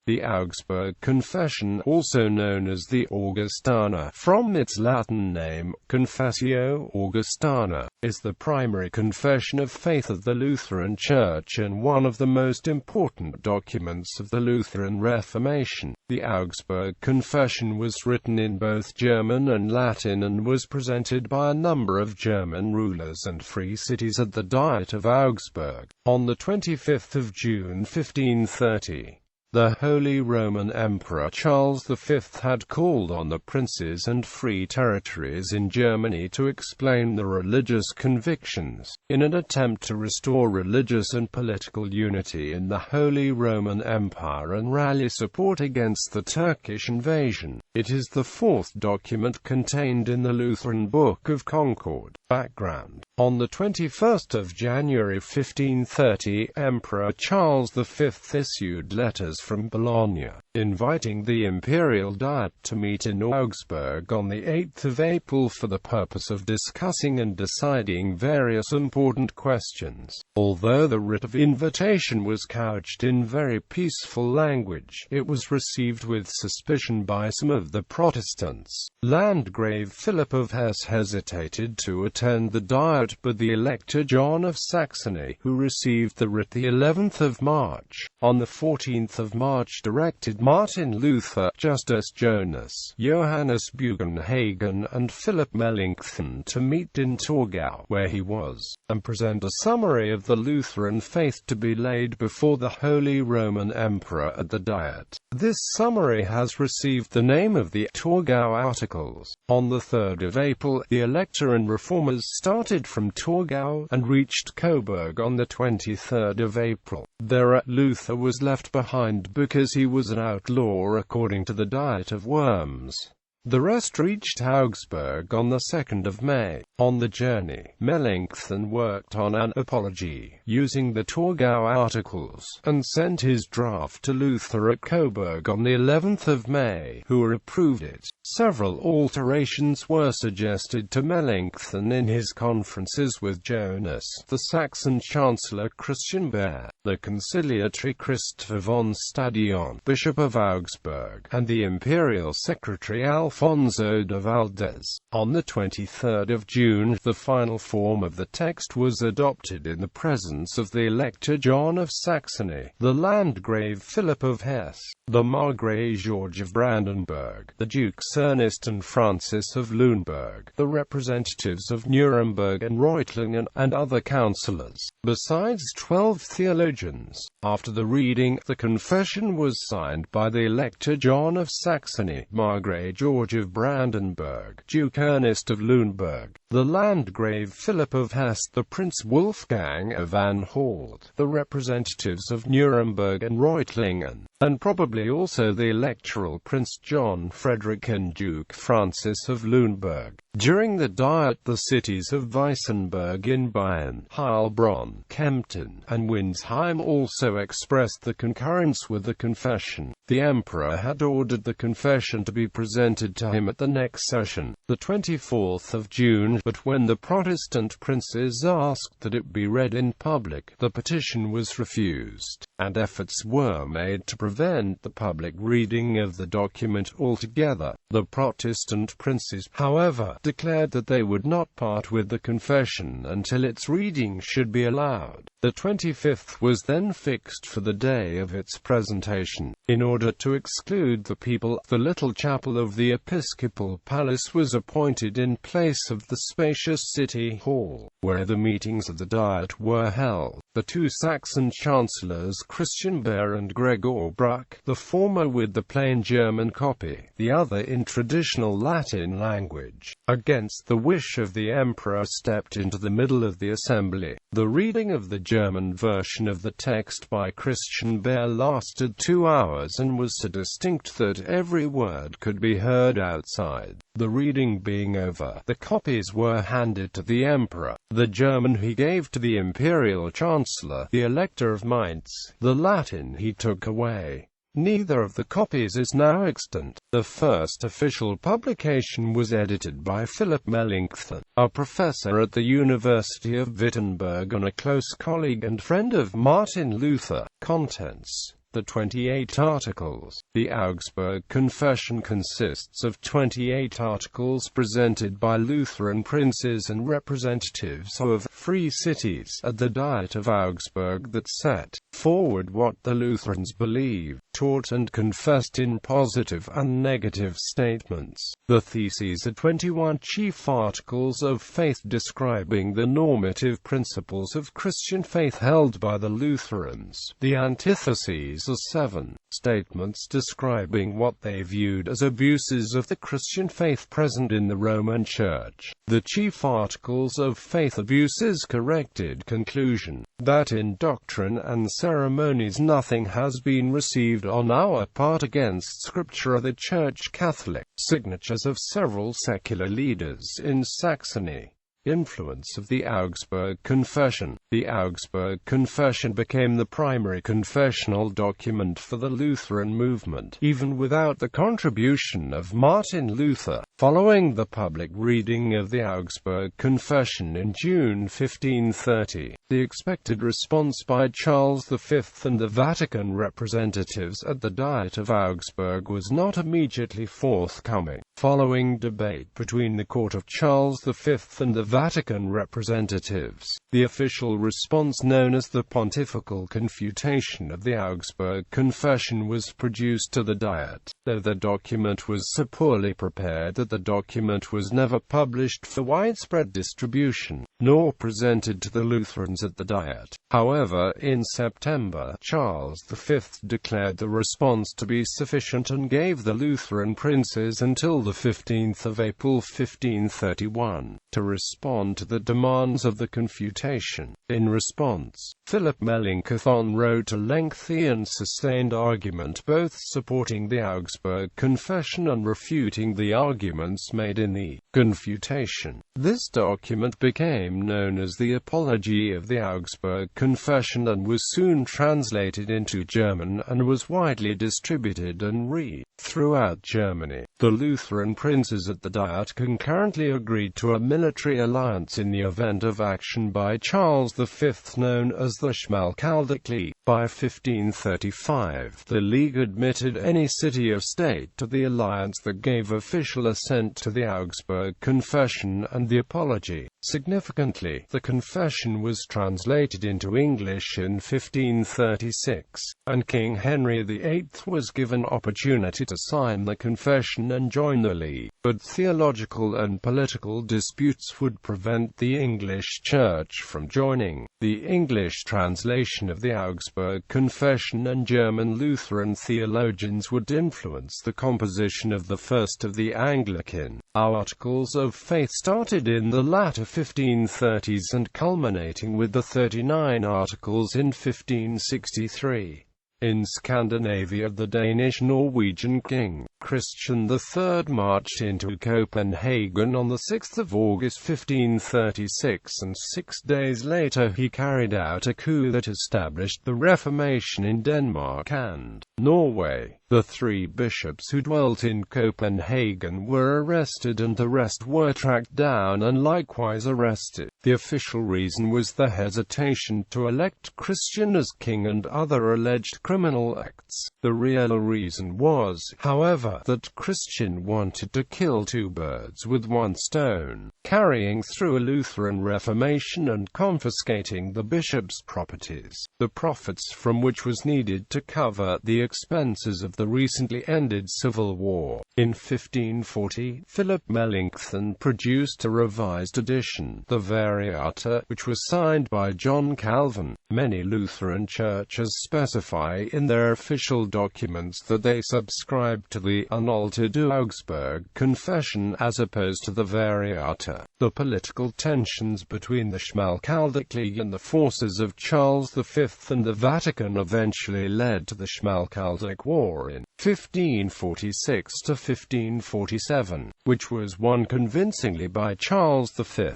The Augsburg Confession, also known as the Augustana, from its Latin name, Confessio Augustana, is the primary confession of faith of the Lutheran Church and one of the most important documents of the Lutheran Reformation. The Augsburg Confession was written in both German and Latin and was presented by a number of German rulers and free cities at the Diet of Augsburg, on the 25th of June 1530. The Holy Roman Emperor Charles V had called on the princes and free territories in Germany to explain the religious convictions, in an attempt to restore religious and political unity in the Holy Roman Empire and rally support against the Turkish invasion. It is the fourth document contained in the Lutheran Book of Concord. Background: on the 21st of January 1530, Emperor Charles V issued letters from Bologna, inviting the Imperial Diet to meet in Augsburg on the 8th of April for the purpose of discussing and deciding various important questions. Although the writ of invitation was couched in very peaceful language, it was received with suspicion by some of the Protestants. Landgrave Philip of Hesse hesitated to attend the Diet, but the Elector John of Saxony, who received the writ the 11th of March, on the 14th of March directed Martin Luther, Justus Jonas, Johannes Bugenhagen and Philip Melanchthon to meet in Torgau, where he was, and present a summary of the Lutheran faith to be laid before the Holy Roman Emperor at the Diet. This summary has received the name of the Torgau Articles. On the 3rd of April, the Elector and Reformers started from Torgau, and reached Coburg on the 23rd of April. There Luther was left behind because he was an outlaw according to the Diet of Worms. The rest reached Augsburg on the 2nd of May. On the journey, Melanchthon worked on an apology, using the Torgau Articles, and sent his draft to Luther at Coburg on the 11th of May, who approved it. Several alterations were suggested to Melanchthon in his conferences with Jonas, the Saxon Chancellor Christian Behr, the conciliatory Christopher von Stadion, Bishop of Augsburg, and the Imperial Secretary Alfonso de Valdez. On the 23rd of June, the final form of the text was adopted in the presence of the Elector John of Saxony, the Landgrave Philip of Hesse, the Margrave George of Brandenburg, the Dukes Ernest and Francis of Lüneburg, the representatives of Nuremberg and Reutlingen, and other councillors, besides 12 theologians. After the reading, the confession was signed by the Elector John of Saxony, Margrave George of Brandenburg, Duke Ernest of Lüneburg, the Landgrave Philip of Hesse, the Prince Wolfgang of Anhalt, the representatives of Nuremberg and Reutlingen, and probably also the Electoral Prince John Frederick and Duke Francis of Lüneburg. During the Diet, the cities of Weissenberg in Bayern, Heilbronn, Kempten, and Winsheim also expressed the concurrence with the confession. The Emperor had ordered the confession to be presented to him at the next session, the 24th of June, but when the Protestant princes asked that it be read in public, the petition was refused, and efforts were made to prevent the public reading of the document altogether. The Protestant princes, however, declared that they would not part with the confession until its reading should be allowed. The 25th was then fixed for the day of its presentation. In order to exclude the people, the little chapel of the episcopal palace was appointed in place of the spacious city hall, where the meetings of the Diet were held. The two Saxon chancellors Christian Behr and Gregor Bruck, the former with the plain German copy, the other in traditional Latin language, against the wish of the emperor, stepped into the middle of the assembly. The reading of the German version of the text by Christian Behr lasted 2 hours and was so distinct that every word could be heard outside. The reading being over, the copies were handed to the emperor. The German he gave to the imperial chancellor, the Elector of Mainz. The Latin he took away. Neither of the copies is now extant. The first official publication was edited by Philip Melanchthon, a professor at the University of Wittenberg and a close colleague and friend of Martin Luther. Contents: the 28 Articles. The Augsburg Confession consists of 28 articles presented by Lutheran princes and representatives of free cities at the Diet of Augsburg that set forward what the Lutherans believed, taught and confessed in positive and negative statements. The theses are 21 chief articles of faith describing the normative principles of Christian faith held by the Lutherans. The antitheses are 7 statements describing what they viewed as abuses of the Christian faith present in the Roman Church. The chief articles of faith abuses corrected conclusion that in doctrine and ceremonies nothing has been received on our part against Scripture. The Church Catholic signatures of several secular leaders in Saxony. Influence of the Augsburg Confession. The Augsburg Confession became the primary confessional document for the Lutheran movement, even without the contribution of Martin Luther. Following the public reading of the Augsburg Confession in June 1530, the expected response by Charles V and the Vatican representatives at the Diet of Augsburg was not immediately forthcoming. Following debate between the court of Charles V and the Vatican representatives, the official response known as the Pontifical Confutation of the Augsburg Confession was produced to the Diet. Though the document was so poorly prepared that the document was never published for widespread distribution, nor presented to the Lutherans at the Diet. However, in September, Charles V declared the response to be sufficient and gave the Lutheran princes until the 15th of April 1531 to respond to the demands of the Confutation. In response, Philip Melanchthon wrote a lengthy and sustained argument both supporting the Augsburg Confession and refuting the arguments made in the Confutation. This document became known as the Apology of the Augsburg Confession and was soon translated into German and was widely distributed and read throughout Germany. The Lutheran princes at the Diet concurrently agreed to a military alliance in the event of action by Charles V known as the Shmell Celtic League. By 1535, the League admitted any city or state to the alliance that gave official assent to the Augsburg Confession and the Apology. Significantly, the Confession was translated into English in 1536, and King Henry VIII was given opportunity to sign the Confession and join the League. But theological and political disputes would prevent the English Church from joining. The English translation of the Augsburg Confession and German Lutheran theologians would influence the composition of the first of the Anglican Articles of Faith, started in the latter 1530s and culminating with the 39 Articles in 1563. In Scandinavia, the Danish-Norwegian king, Christian III, marched into Copenhagen on 6 August 1536, and 6 days later he carried out a coup that established the Reformation in Denmark and Norway. The 3 bishops who dwelt in Copenhagen were arrested and the rest were tracked down and likewise arrested. The official reason was the hesitation to elect Christian as king and other alleged criminal acts. The real reason was, however, that Christian wanted to kill 2 birds with 1 stone, carrying through a Lutheran Reformation and confiscating the bishop's properties, the profits from which was needed to cover the expenses of the recently ended civil war. In 1540, Philip Melanchthon produced a revised edition, the Variata, which was signed by John Calvin. Many Lutheran churches specify in their official documents that they subscribe to the unaltered Augsburg Confession as opposed to the Variata. The political tensions between the Shmell Celtic League and the forces of Charles V and the Vatican eventually led to the Shmell Celtic War in 1546 to 1547, which was won convincingly by Charles V.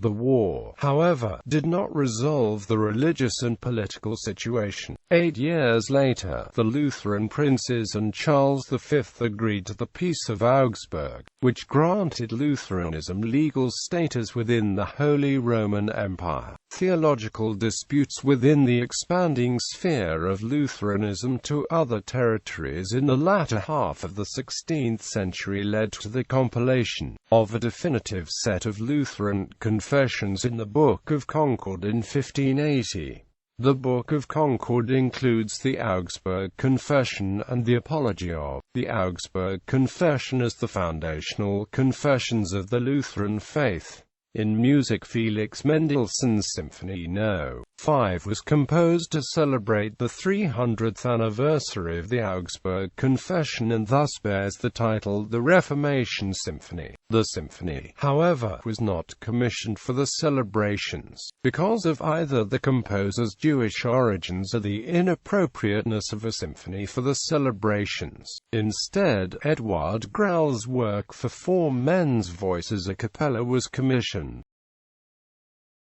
The war, however, did not resolve the religious and political situation. 8 years later, the Lutheran princes and Charles V agreed to the Peace of Augsburg, which granted Lutheranism legal status within the Holy Roman Empire. Theological disputes within the expanding sphere of Lutheranism to other territories in the latter half of the 16th century led to the compilation of a definitive set of Lutheran confessions in the Book of Concord in 1580. The Book of Concord includes the Augsburg Confession and the Apology of the Augsburg Confession as the foundational confessions of the Lutheran faith. In music, Felix Mendelssohn's Symphony No. 5 was composed to celebrate the 300th anniversary of the Augsburg Confession and thus bears the title The Reformation-Symphony. The symphony, however, was not commissioned for the celebrations, because of either the composer's Jewish origins or the inappropriateness of a symphony for the celebrations. Instead, Eduard Grau's work for 4 men's voices a cappella was commissioned.